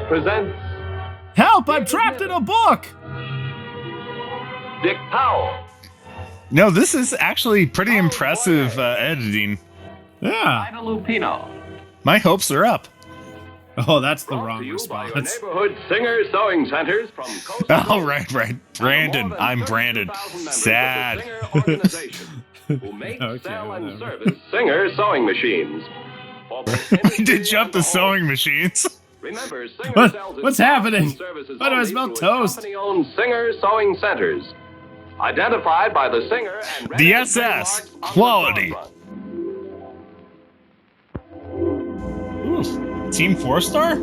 presents Help! I'm trapped in a book! Dick Powell. No, this is actually pretty impressive editing. Yeah. Ida Lupino. My hopes are up. Oh, that's the Brought to wrong you by your response. neighborhood singer sewing centers from coast to Oh, coast. right. Brandon. I'm Brandon. Sad. Who make, Okay, sell, and whatever. service Singer sewing machines. We did jump the sewing machines. Remember, Singer What? sells its What's products happening? and services Why do I only smell through its toast? company-owned Singer sewing centers, identified by the Singer and The registered SS. trademarks on the Quality. storefront. Ooh, Team 4-star?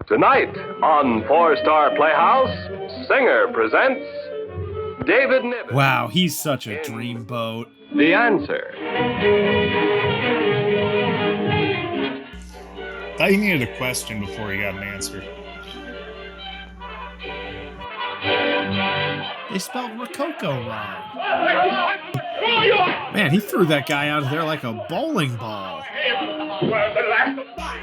Tonight on 4-Star Playhouse, Singer presents David Niven. Wow, he's such a dreamboat. The Answer. Thought he needed a question before he got an answer. They spelled Rococo wrong. Man, he threw that guy out of there like a bowling ball.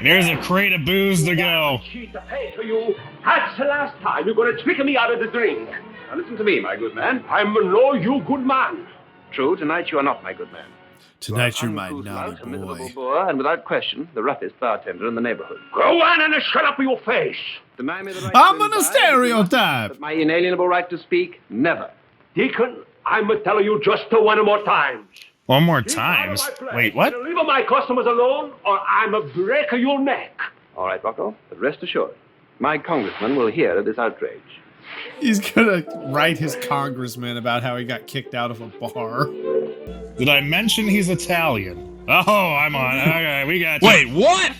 There's a crate of booze to go. Cheat to pay to you. That's the last time you're going to trick me out of the drink. Now listen to me, my good man. I'm no you good man. True, tonight you are not my good man. Tonight you're my Uncouth naughty lout, a miserable boy. boor, and without question, the roughest bartender in the neighborhood. Go on and shut up your face. Deny me the right I'm to gonna imbibe, stereotype. but my inalienable right to speak, never. Deacon, I'm telling you just one more time. One more time. Wait, what? Either leave my customers alone, or I'm a break your neck. All right, Rocco, but rest assured, my congressman will hear of this outrage. He's gonna write his congressman about how he got kicked out of a bar. Did I mention he's Italian? Oh, I'm on. Okay, we got you. Wait, what?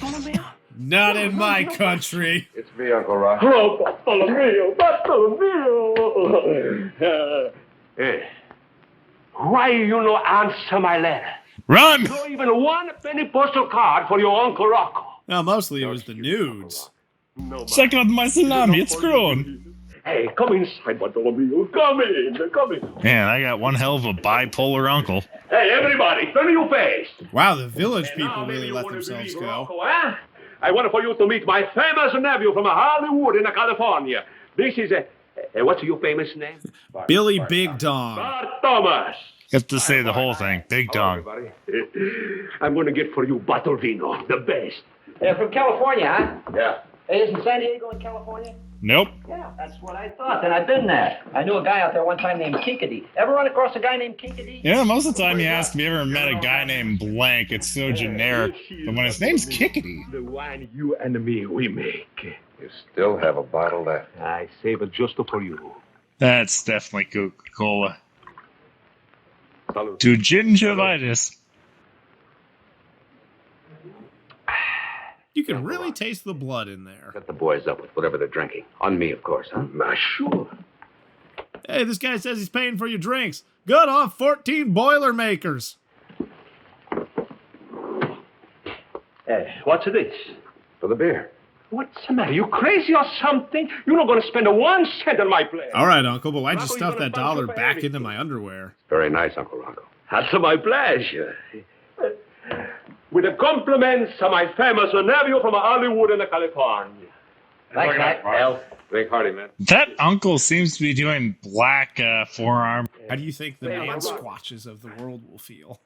Not in my country. It's me, Uncle Rock. Oh, Bartolomeo, Bartolomeo. Hey, why you no answer my letter? Run! No even one penny postal card for your Uncle Rocco. No, mostly it was the nudes. Check out my salami. It's grown. Hey, come inside, Bartolomeo. Come in. Man, I got one hell of a bipolar uncle. Hey, everybody, turn your face. Wow, the village Now, people maybe really you let wanna themselves believe go. Rocco, huh? I want for you to meet my famous nephew from Hollywood in California. This is what's your famous name? Billy Big Dong. Bart Thomas. You have to say the whole thing. Big dog. Everybody. I'm going to get for you bottle vino, the best. From California, huh? Yeah. Hey, isn't San Diego in California? Nope. Yeah, that's what I thought, and I've been there. I knew a guy out there one time named Kinkady. Ever run across a guy named Kinkady? Yeah, most of the time you ask me, ever met a guy named Blank? It's so generic. But when his name's Kickity. The wine you and me, we make. You still have a bottle left. I save it just for you. That's definitely Coca-Cola. Salute. To gingivitis. You can really taste the blood in there. Set the boys up with whatever they're drinking. On me, of course, huh? Sure. Hey, this guy says he's paying for your drinks. Good off 14 Boilermakers. Hey, what's this? For the beer. What's the matter? You crazy or something? You're not going to spend a 1 cent on my plate. All right, Uncle, but why'd you Rocco, stuff you're gonna that punch dollar your back baby. into my underwear? Very nice, Uncle Rocco. That's my pleasure. With the compliments of my famous nephew from Hollywood in California. Thanks, Mac. Well, drink hearty, man. That uncle seems to be doing black forearm. How do you think the man squatches of the world will feel?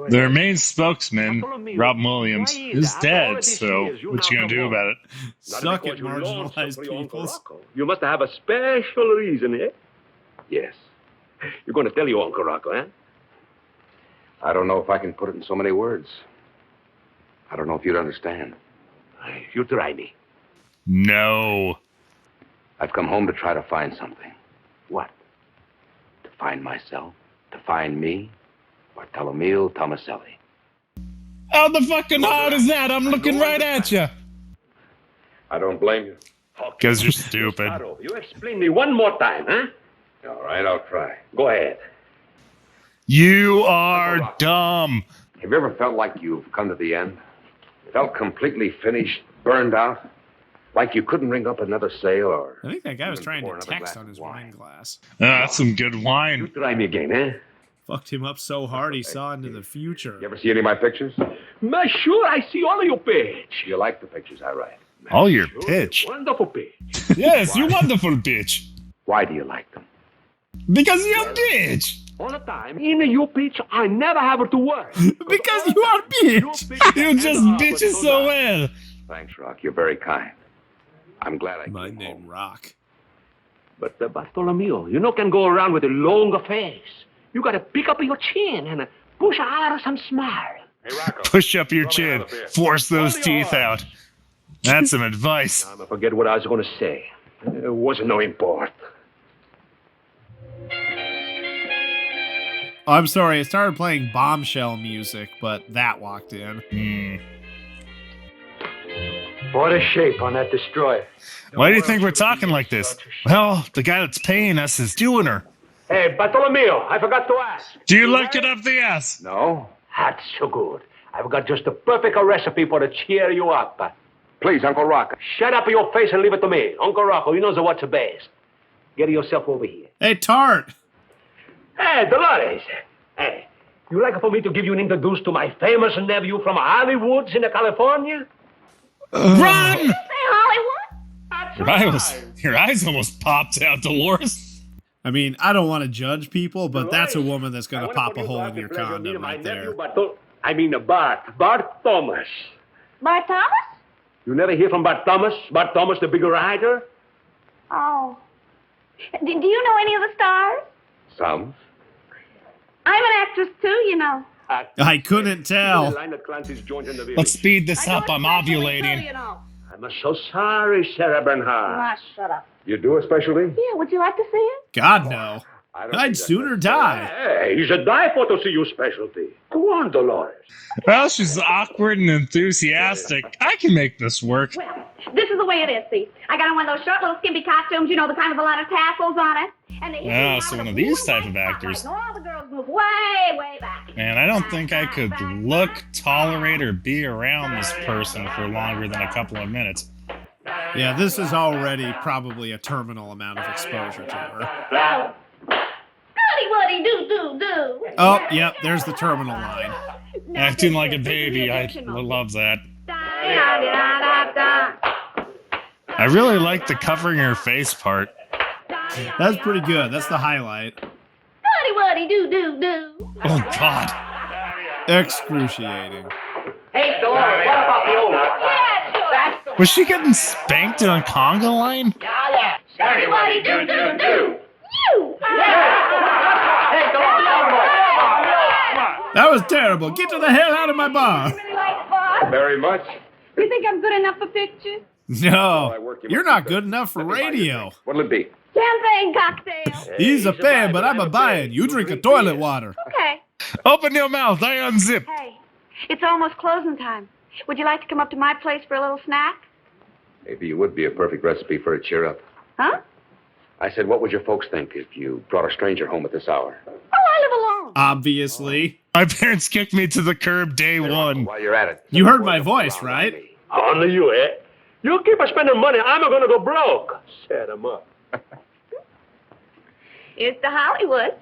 Their main spokesman, Robin Williams, is dead, so what you gonna do about it? Suck it, marginalized peoples. You must have a special reason, eh? Yes. You're going to tell your Uncle Rocco, eh? I don't know if I can put it in so many words. I don't know if you'd understand. You try me. No. I've come home to try to find something. What? To find myself. To find me. Bartolomeo Tomaselli. How the fucking hard is that? I'm looking right at you. I don't blame you. Because you're stupid. Otto, you explain me one more time, huh? All right, I'll try. Go ahead. You are dumb. Have you ever felt like you've come to the end? Felt completely finished, burned out? Like you couldn't ring up another sale or... I think that guy was even trying pour to another text glass on of his wine. wine glass. That's some good You wine. try me again, eh? Fucked him up so hard he saw into the future. You ever see any of my pictures? Sure, I see all of your page. You like the pictures I write? Oh, your pitch. Wonderful pitch. Yes, you wonderful bitch. Why do you like them? Because you're a bitch. All the time. In your pitch, I never have to work. Because you are bitch. You just bitches so well. Thanks, Rock. You're very kind. I'm glad I My came name home. Rock. But Bartolomeo, you no can go around with a longer face. You got to pick up your chin and push out some smile. Hey, Rocco. Push up your Throw me chin. out of here. Force those Hold your teeth out. That's some advice. I forget what I was going to say. It wasn't no import. Oh, I'm sorry, I started playing bombshell music, but that walked in. What a shape on that destroyer. Why do you think we're talking like this? Well, the guy that's paying us is doing her. Hey, Bartolomeo, I forgot to ask. Do you like it up the ass? No? That's so good. I've got just the perfect recipe for to cheer you up. Please, Uncle Rock. Shut up your face and leave it to me. Uncle Rocco, he knows what's best. Get yourself over here. Hey, Tart! Hey, Dolores. Hey, you like for me to give you an introduce to my famous nephew from Hollywoods in California? Run! Hollywood? Your eyes almost popped out, Dolores. I mean, I don't want to judge people, but that's a woman that's going to pop a hole in your condom right there. Bart Thomas. Bart Thomas? You never hear from Bart Thomas? Bart Thomas, the big writer? Oh. Do you know any of the stars? Some. I'm an actress too, you know. I couldn't tell. Let's speed this I up. do I'm it specially ovulating. too, you know. I'm so sorry, Sarah Bernhardt. Ah, shut up. You do a specialty? Yeah, would you like to see it? God, no. I don't I'd think sooner that's die. Hey, he's a die for to see your specialty. Go on, Dolores. Well, she's awkward and enthusiastic. I can make this work. Well, this is the way it is, see. I got on one of those short little skimpy costumes, you know, the kind with a lot of tassels on it. And they Ah, so one of these type of actors. And all the girls move way, way back. Man, I don't think I could look, tolerate, or be around this person for longer than a couple of minutes. Yeah, this is already probably a terminal amount of exposure to her. So, goody woody doo doo doo. Oh, yep, there's the terminal line. Acting like a baby, I love that. I really like the covering her face part. That's pretty good. That's the highlight. Goody woody doo doo doo. Oh, God. Excruciating. Hey, Dolores, what about the old one? Yeah, sure. That's the Was she getting spanked in a conga line? goody woody doo doo doo. You. Hey, Dolores, That was terrible. Get to the hell out of my bar. Really like fun? Very much. You think I'm good enough for pictures? No, you're not good enough for radio. What'll it be? Champagne cocktail. He's a fan, but I'm a buy-in. You drink a toilet water. Okay. Open your mouth, I unzip. Hey, it's almost closing time. Would you like to come up to my place for a little snack? Maybe you would be a perfect recipe for a cheer up. Huh? I said, what would your folks think if you brought a stranger home at this hour? Oh, I live alone. Obviously. My parents kicked me to the curb day one. While you're at it. You heard my voice, right? Only you, eh? You keep spending money, I'm going to go broke. Set him up. It's the Hollywood.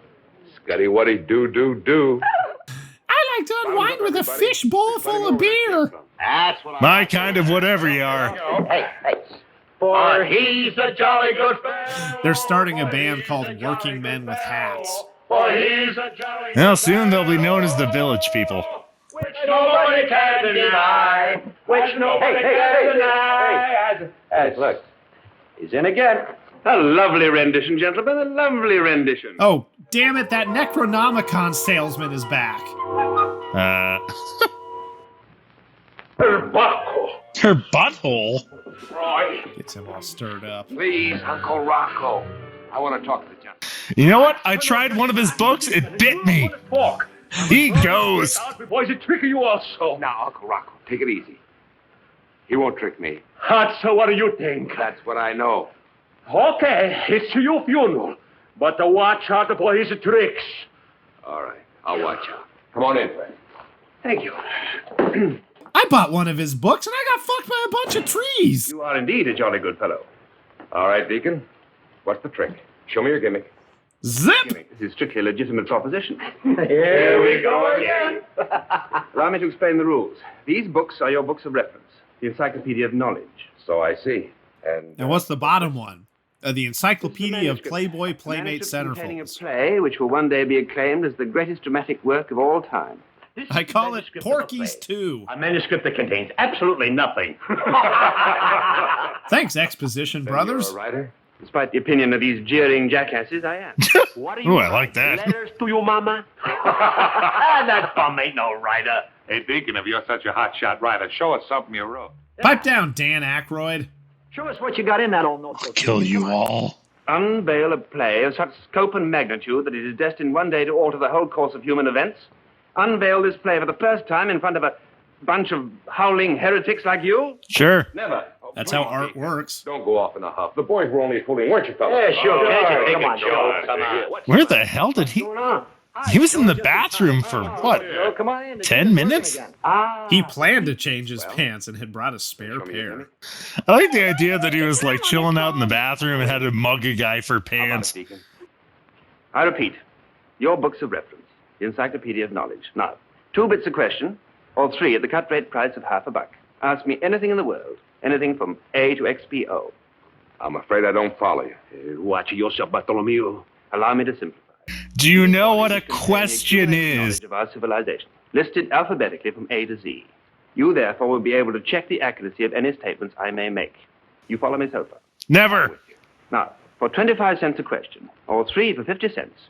Scuddy Wuddy do do do. I like to unwind with a fish bowl full of beer. That's what My kind of whatever you are. Hey. For he's a jolly good fellow. They're starting a band called Working Men with Hats. For he's a jolly Well, soon they'll be known as the Village People. which nobody can deny. Which nobody can deny. Hey, look. He's in again. A lovely rendition, gentlemen. A lovely rendition. Oh, damn it, that Necronomicon salesman is back. Buckle. Her butthole? Gets him all stirred up. Please, Uncle Rocco. I want to talk to the gentleman. You know what? I tried one of his books. It bit me. Fork. He goes. Before he's a tricky you also. Now, Uncle Rocco, take it easy. He won't trick me. So what do you think? That's what I know. Okay, it's your funeral. But watch out for his tricks. All right, I'll watch out. Come on in, Fred. Thank you. I bought one of his books and I got fucked by a bunch of trees. You are indeed a jolly good fellow. All right, Deacon. What's the trick? Show me your gimmick. Zip! This is strictly a legitimate proposition. Here we go again. Allow me to explain the rules. These books are your books of reference. The Encyclopedia of Knowledge. So I see. And what's the bottom one? The Encyclopedia of Playboy Playmate Containing a Centerfolds. play which will one day be acclaimed as the greatest dramatic work of all time. I call it Porky's 2. A manuscript that contains absolutely nothing. Thanks, Exposition Brothers. You're a writer? Despite the opinion of these jeering jackasses, I am. What are Ooh, I like that. Letters to your mama? That bum ain't no writer. Hey, Deacon, if you're such a hotshot writer, show us something you wrote. Pipe down, Dan Aykroyd. Show us what you got in that old notebook. Kill you all. Unveil a play of such scope and magnitude that it is destined one day to alter the whole course of human events. Unveil this play for the first time in front of a bunch of howling heretics like you? Sure. Never. That's how art works. Don't go off in a huff. The boys were only fooling, weren't you, fellas? Yeah, sure. Come on, Joe. Come on. Where the hell did he... What's going on? He was in the bathroom for, what, Joe, come on in. 10 minutes? He planned to change his pants and had brought a spare pair. I like the idea that he was, like, chilling out in the bathroom and had to mug a guy for pants. Deacon? I repeat, your books of reference, the Encyclopedia of Knowledge. Now, 2 bits a question, or 3 at the cut rate price of $1. Ask me anything in the world, anything from A to XPO. I'm afraid I don't follow you. Watch yourself, Bartholomew. Allow me to simplify. Do you know what a question is? Knowledge of our civilization, listed alphabetically from A to Z. You, therefore, will be able to check the accuracy of any statements I may make. You follow me so far? Never. Now, for 25 cents a question, or 3 for 50 cents,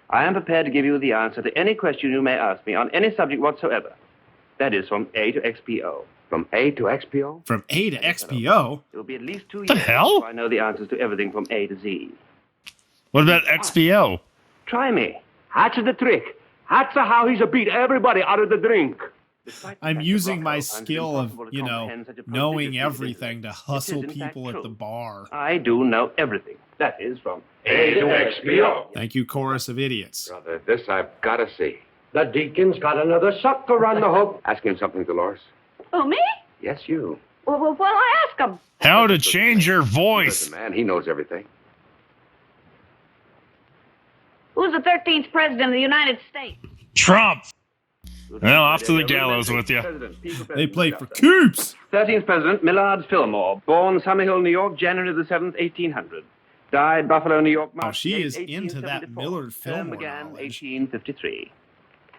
I am prepared to give you the answer to any question you may ask me on any subject whatsoever. That is from A to XPO. From A to XPO? From A to XPO? It will be at least 2 years The hell? before I know the answers to everything from A to Z. What about XPO? Try me. That's the trick. That's how he's beat everybody out of the drink. I'm using my skill of, knowing everything to hustle people at the bar. I do know everything. That is from A to XPO. Thank you, chorus of idiots. Brother, this I've got to see. The deacon's got another sucker on the hook. Ask him something, Dolores. Oh, me? Yes, you. Well, what'll I ask him? How to change your voice. Listen, man, he knows everything. Who's the 13th president of the United States? Trump. Well, off to the gallows with you. They played for keeps. 13th President Millard Fillmore, born Summerhill, New York, January the 7th, 1800. Died Buffalo, New York, March Oh, she is 8th, into that 1874. Millard Term Fillmore began knowledge. 1853.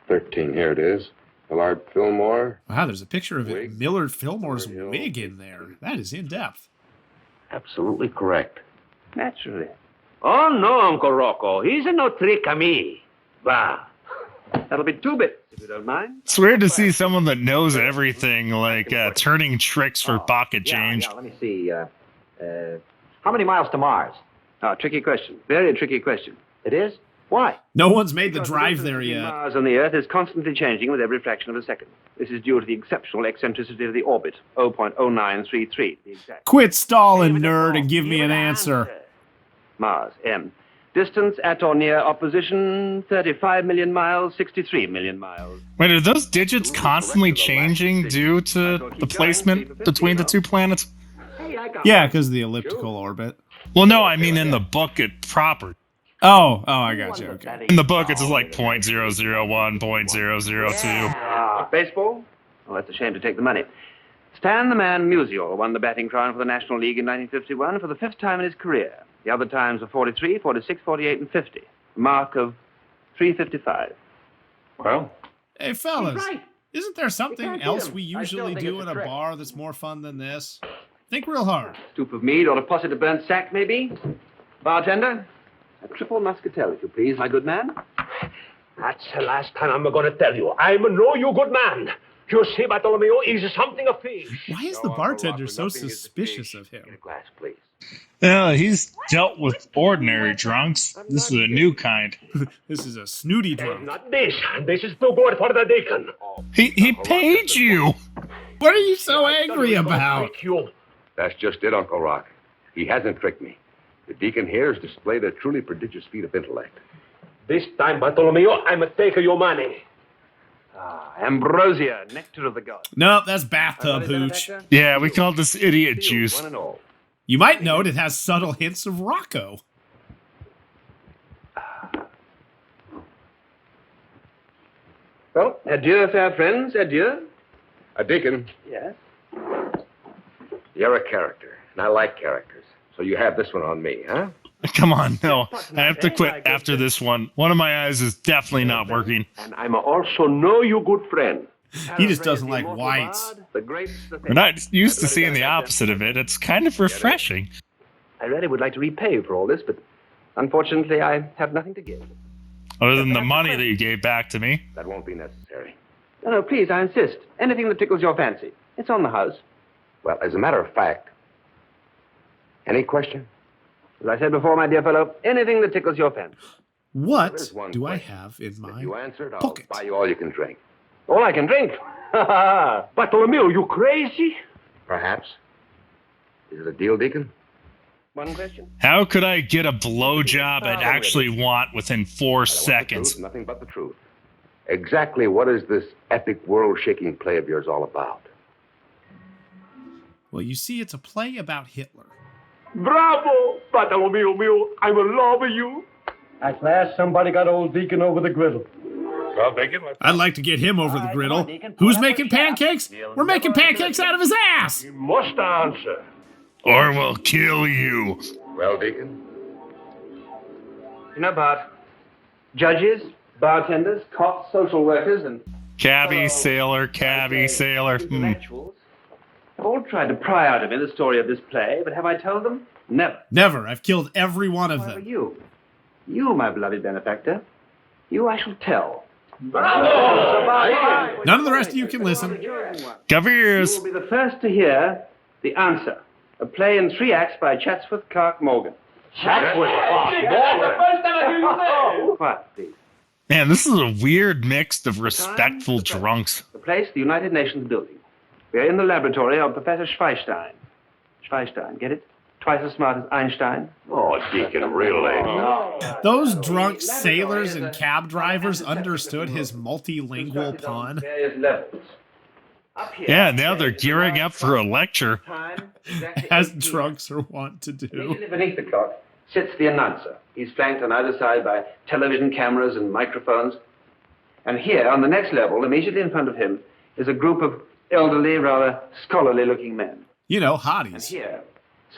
13, here it is. Millard Fillmore. Wow, there's a picture of it. Wig. Millard Fillmore's Millard Hill. wig in there. That is in depth. Absolutely correct. Naturally. Oh, no, Uncle Rocco. He's a no trick of me. Bah. That'll be 2 bits, if you don't mind. It's weird to see someone that knows everything, like turning tricks for pocket change. Yeah, let me see. How many miles to Mars? Ah, tricky question. Very tricky question. It is? Why? No one's made the Because drive distance there between yet. Mars and the Earth is constantly changing with every fraction of a second. This is due to the exceptional eccentricity of the orbit, 0.0933 to be exact. Quit stalling, nerd, and give me an answer. Mars, M. Distance at or near opposition, 35 million miles, 63 million miles. Wait, are those digits constantly changing due to the placement between the 2 planets? Yeah, because of the elliptical orbit. Well, no, I mean in the book it proper. Oh, I got you. Okay. In the book, it's just like 0.001, 0.002. Baseball? Oh, that's a shame to take the money. Stan the Man Musial won the batting crown for the National League in 1951 for the 5th time in his career. The other times were 43, 46, 48, and 50. A mark of 355. Well, Hey, fellas, right. isn't there something can't else hit him. we I still usually think do it's in a a trick. bar that's more fun than this? Think real hard. Stoup of mead or a posset of burnt sack, maybe? Bartender? A triple muscatel, if you please, my good man. That's the last time I'm going to tell you. I know you good man. You see, Bartholomew is something of fish. Why is the bartender so suspicious of him? get a glass, please. Yeah, he's dealt with ordinary drunks. This is a new kind. This is a snooty drunk. Not this. This is too good for the deacon. He paid you. What are you so angry about? Thank you. That's just it, Uncle Rock. He hasn't tricked me. The deacon here has displayed a truly prodigious feat of intellect. This time, Bartholomew, I'm taking your money. Ambrosia, nectar of the gods. Nope, that's bathtub hooch. Yeah, we call this idiot juice. One and all. You might note it has subtle hints of Rocco. Well, adieu, fair friends, adieu. Deacon, Yes? You're a character, and I like characters. So you have this one on me, huh? Come on, no. I have to quit after this one. One of my eyes is definitely not working. And I'm also know you good friend. He just doesn't like whites. We're not used to seeing the opposite of it. It's kind of refreshing. I really would like to repay you for all this, but unfortunately I have nothing to give. Other than the money that you gave back to me. That won't be necessary. No, please, I insist. Anything that tickles your fancy. It's on the house. Well, as a matter of fact, any question? As I said before, my dear fellow, anything that tickles your fancy. What There's one do I question. have in my If you answered, I'll pocket? buy you all you can drink. All I can drink. Bartolomeo, you crazy? Perhaps. Is it a deal, Deacon? One question? How could I get a blowjob I'd actually want within 4 I want the seconds? truth, nothing but the truth. Exactly what is this epic world-shaking play of yours all about? Well, you see, it's a play about Hitler. Bravo, Bartolomeo mio. I will love you. At last, somebody got old Deacon over the griddle. Well, Deacon, I'd like to get him over the griddle. Who's making pancakes? We're making pancakes out of his ass! you must answer. Or we'll kill you. Well, Deacon? You know, Bart, judges, bartenders, cops, social workers, and Cabby, sailor, cabby, sailor. intellectuals have all tried to pry out of me the story of this play, but have I told them? Never. Never. I've killed every one of However, them. you, my beloved benefactor, you I shall tell. Bravo! None of the rest of you can listen. Cover your You ears. will be the first to hear The Answer, a play in 3 acts by Chatsworth Clark Morgan. Chatsworth Clark Morgan. Quiet, please. Man, this is a weird mix of respectful drunks. The place, the United Nations building. We are in the laboratory of Professor Schweinstein. Schweinstein, get it? Twice as smart as Einstein. Oh, Deacon, really? Those drunk sailors and cab drivers understood his multilingual pun. Various levels. Up here, Yeah, now they're gearing up for a lecture. time, exactly As 18. drunks are wont to do. Immediately beneath the clock sits the announcer. He's flanked on either side by television cameras and microphones. And here, on the next level, immediately in front of him, is a group of elderly, rather scholarly-looking men. You know, And hotties. here,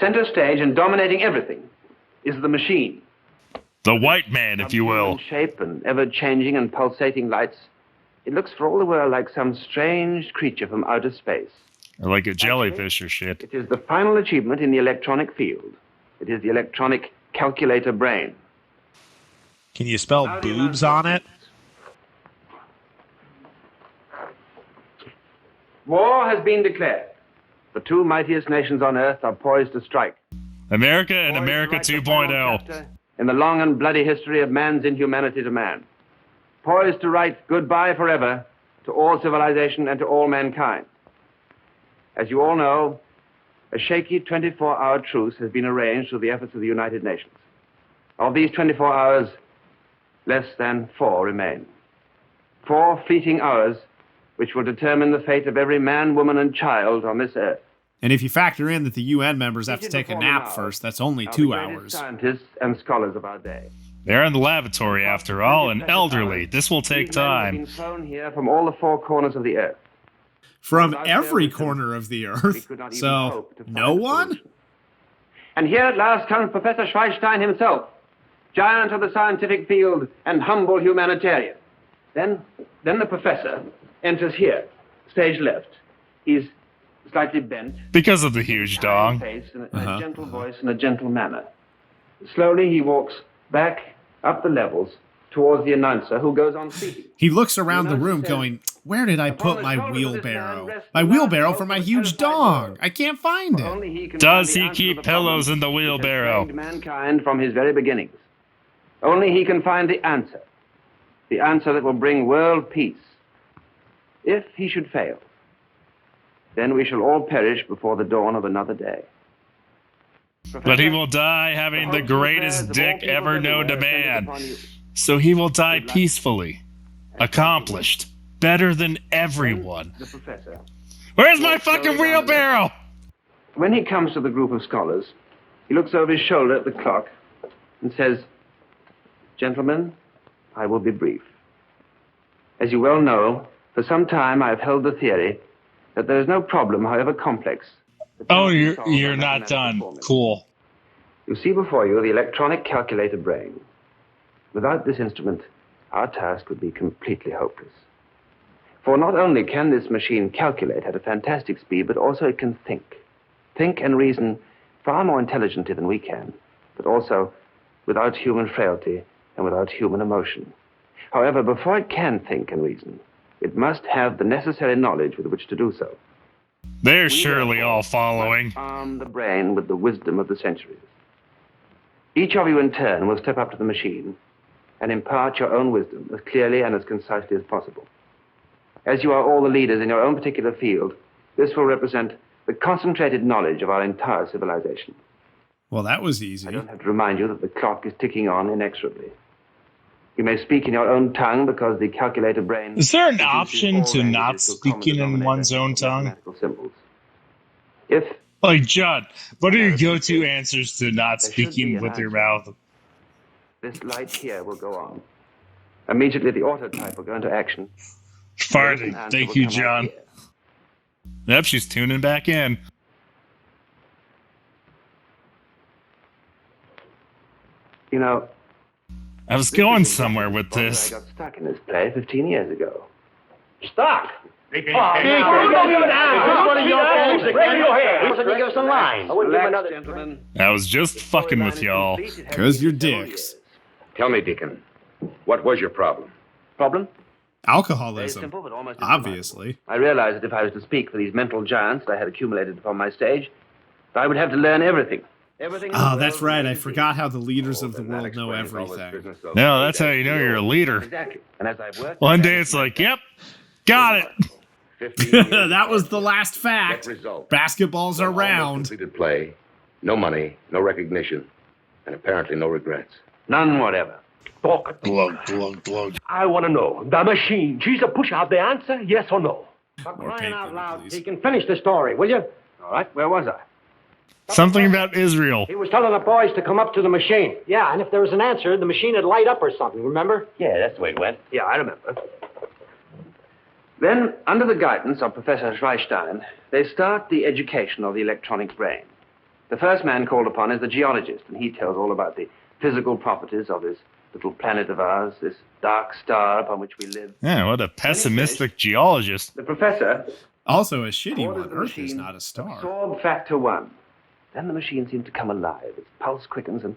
center stage and dominating everything, is the machine. The white man, if you will. In shape and ever-changing and pulsating lights, it looks for all the world like some strange creature from outer space. Or like a jellyfish or shit. It is the final achievement in the electronic field. It is the electronic calculator brain. Can you spell boobs on it? War has been declared. The 2 mightiest nations on earth are poised to strike. America and Poised to America write the final 2.0. chapter in the long and bloody history of man's inhumanity to man. Poised to write goodbye forever to all civilization and to all mankind. As you all know, a shaky 24-hour truce has been arranged through the efforts of the United Nations. Of these 24 hours, less than 4 remain. 4 fleeting hours which will determine the fate of every man, woman, and child on this earth. And if you factor in that the UN members have to take a nap first, that's only 2 Are the greatest hours. Scientists and scholars of our day. They're in the lavatory after all, and elderly. This will take These men have time. been flown here from all the 4 corners of the earth. From every corner of the We earth. could not even So, hope to find no a one? solution. And here at last comes Professor Schweinstein himself, giant of the scientific field and humble humanitarian. Then the professor enters here, stage left. He's slightly bent, Because of the huge dong. face and a gentle voice and a gentle manner. Slowly he walks back up the levels towards the announcer, who goes on speaking. He looks around the room going, where did I put my wheelbarrow? My wheelbarrow for my huge dong. I can't find it. Only he can Does find the he answer keep to the pillows in the problem which has wheelbarrow? plagued mankind from his very beginnings. Only he can find the answer that will bring world peace. If he should fail, then we shall all perish before the dawn of another day. But he will die having the greatest dick ever known to man. So he will die peacefully. Accomplished. Better than everyone. The professor. Where's my fucking wheelbarrow? When he comes to the group of scholars, he looks over his shoulder at the clock and says, "Gentlemen, I will be brief. As you well know, for some time I have held the theory that there is no problem, however complex, Oh, you're not done. Cool. You see before you the electronic calculator brain. Without this instrument, our task would be completely hopeless. For not only can this machine calculate at a fantastic speed, but also it can think. Think and reason far more intelligently than we can, but also without human frailty and without human emotion. However, before it can think and reason, it must have the necessary knowledge with which to do so. They're surely all following. Arm the brain with the wisdom of the centuries. Each of you in turn will step up to the machine and impart your own wisdom as clearly and as concisely as possible. As you are all the leaders in your own particular field, this will represent the concentrated knowledge of our entire civilization. Well, that was easy. I don't have to remind you that the clock is ticking on inexorably. You may speak in your own tongue because the calculator brain... Is there an option to not speaking in one's own tongue? Symbols. If... Like, John, what are your go-to answers to not speaking with your mouth? This light here will go on. Immediately the autotype will go into action. Farting. Thank you, John. Yep, she's tuning back in. You know... I was going somewhere with this. I got stuck in this play 15 years ago. Stuck? Give us some lines. Relax, gentlemen. I was just fucking with y'all. Because you're dicks. Tell me, Deacon, what was your problem? Problem? Alcoholism. Very simple, but almost Obviously. I realized that if I was to speak for these mental giants that I had accumulated upon my stage, I would have to learn everything. Oh, that's right. I forgot how the leaders of the world know everything. No, that's how you know you're a leader. Exactly. And as I've worked... One day it's like, yep, got it. That was the last fact. Basketballs are round. Completed play, no money, no recognition, and apparently no regrets. None whatever. Glug, glug, glug. I want to know, the machine, she's a push out the answer, yes or no? More paper, please. You can finish the story, will you? All right, where was I? Something about Israel. He was telling the boys to come up to the machine. Yeah, and if there was an answer, the machine would light up or something, remember? Yeah, that's the way it went. Yeah, I remember. Then, under the guidance of Professor Schweinstein, they start the education of the electronic brain. The first man called upon is the geologist, and he tells all about the physical properties of this little planet of ours, this dark star upon which we live. Yeah, what a pessimistic geologist. The professor... Also, a shitty one. Earth is not a star. Absorb factor 1. Then the machine seems to come alive. Its pulse quickens, and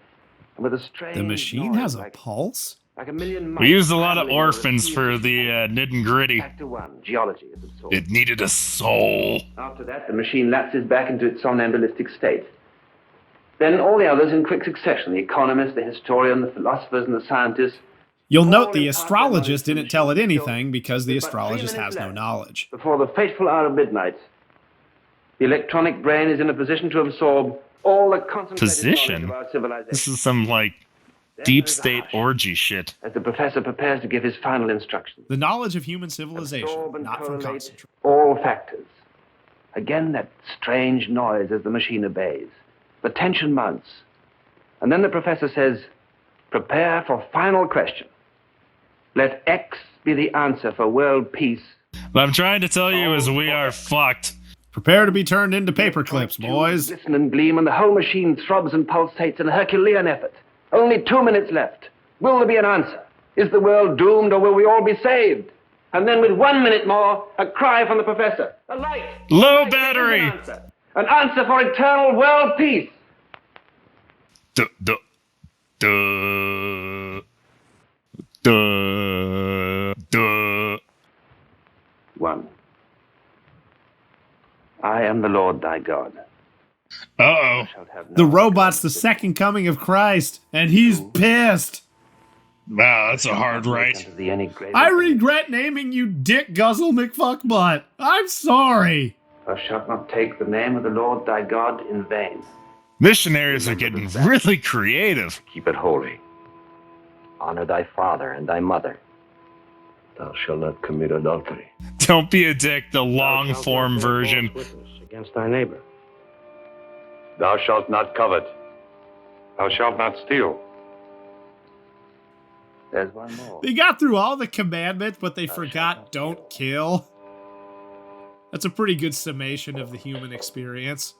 with a strange... The machine has a pulse? Like a million we used a lot of orphans for the nitty-gritty. Factor 1, geology is absorbed. It needed a soul. After that, the machine lapses back into its somnambulistic state. Then all the others in quick succession, the economist, the historian, the philosophers, and the scientists. You'll note the astrologist didn't tell it anything because the astrologist has no knowledge. Before the fateful hour of midnight, the electronic brain is in a position to absorb all the concentrated knowledge of our civilization. This is some, like, deep state orgy shit. As the professor prepares to give his final instructions. The knowledge of human civilization, not from concentration. All factors. Again, that strange noise as the machine obeys. The tension mounts. And then the professor says, prepare for final question. Let X be the answer for world peace. What I'm trying to tell you is we are fucked. Prepare to be turned into paper clips, boys. Glisten and gleam, and the whole machine throbs and pulsates in a Herculean effort. Only 2 minutes left. Will there be an answer? Is the world doomed, or will we all be saved? And then with 1 minute more, a cry from the professor. A light! Low battery! An answer for eternal world peace! Duh, duh, duh, duh, duh. 1. I am the Lord thy God. Uh-oh. The robot's the second coming of Christ, and he's pissed. Wow, that's a hard right. I regret naming you Dick Guzzle McFuckbutt. I'm sorry. Thou shalt not take the name of the Lord thy God in vain. Missionaries are getting really creative. Keep it holy. Honor thy father and thy mother. Thou shalt not commit adultery. Don't be a dick, the long-form version. Against thy neighbor. Thou shalt not covet. Thou shalt not steal. There's one more. They got through all the commandments, but they forgot don't kill. That's a pretty good summation of the human experience.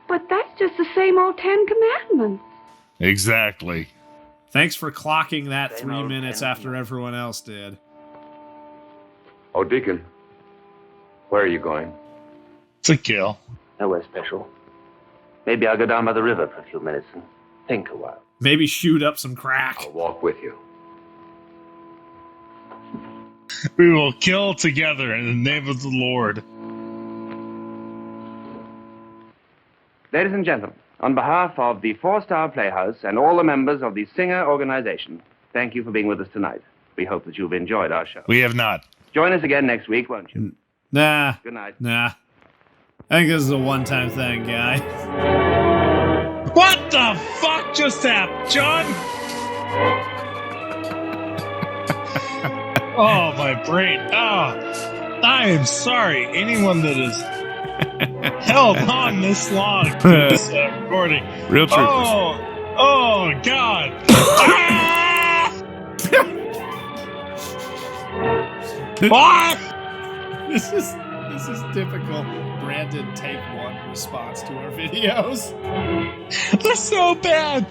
But that's just the same old 10 Commandments. Exactly. Thanks for clocking that 3 minutes after everyone else did. Oh, Deacon, where are you going? It's a kill. Nowhere special. Maybe I'll go down by the river for a few minutes and think a while. Maybe shoot up some crack. I'll walk with you. We will kill together in the name of the Lord. Ladies and gentlemen, on behalf of the 4-Star Playhouse and all the members of the Singer organization, thank you for being with us tonight. We hope that you've enjoyed our show. We have not. Join us again next week, won't you? Nah. Good night. Nah. I think this is a one-time thing, guy. What the fuck just happened, John? Oh, my brain. Oh, I am sorry. Anyone that has held on this long to this recording. Real troopers. Oh, God. Ah! What? This is typical Brandon Take One response to our videos. They're so bad.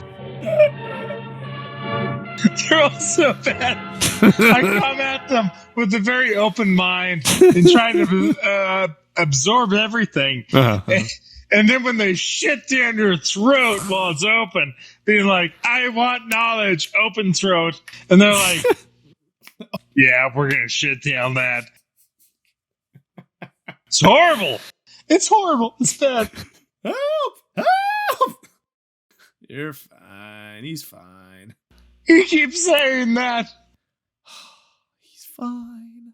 They're all so bad. I come at them with a very open mind and trying to absorb everything. And then when they shit down your throat while it's open, being like, I want knowledge, open throat. And they're like, yeah, we're going to shit down that. It's horrible. It's horrible. It's bad. Help! Help! You're fine. He's fine. You keep saying that. He's fine.